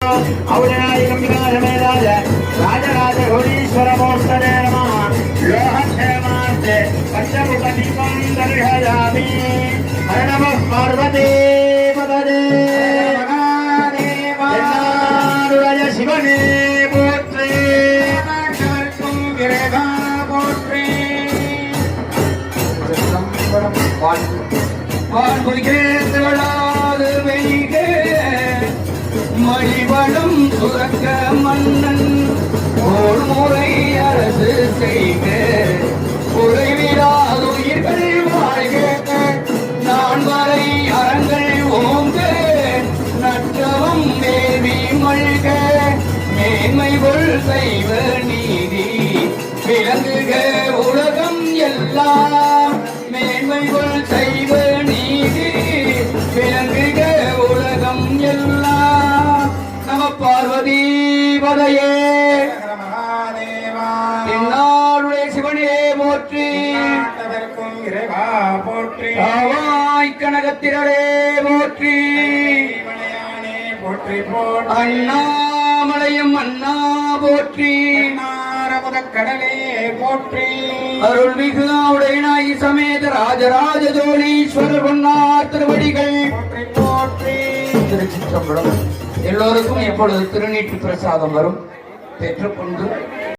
औरनायकं विकासमेधाय राजराजघोरीश्वरमोत्तरे नमः लोहक्षेमार्थे पञ्चमुखदीपं दर्शयामि हर नमः पार्वती पतये महादेवाय शिवने पोत्रे गिरेगा पोत्रे மணிவளம் சுரக்க மன்னன் போர் முறை அரசு செய்க குறைவிலாத உயிர்கள் வாழ்க நான் வரை அறங்கள் ஓங்க நற்றவம் தேவி மல்க மேன்மை கொள் செய்வ நீதி விளங்குக உலகம் எல்லாம் மேன்மை கொள் செய்வ நீதி விளங்குக உலகம் எல்லாம் நம பார்வதி பதையே என்னாளுடைய சிவனே போற்றி போற்றி கனகத்திரரே போற்றி போற்றி அண்ணாமலையும் அண்ணா போற்றி கடலே போற்றி அருள்மிகு உடையனாய் சமேத ராஜராஜ ஜோனீஸ்வரர் பொன்னார் திருவடிகள் போற்றி திருச்சிற்றம்பலம். எல்லோருக்கும் எப்பொழுது திருநீற்று பிரசாதம் வரும் பெற்றுக்கொண்டு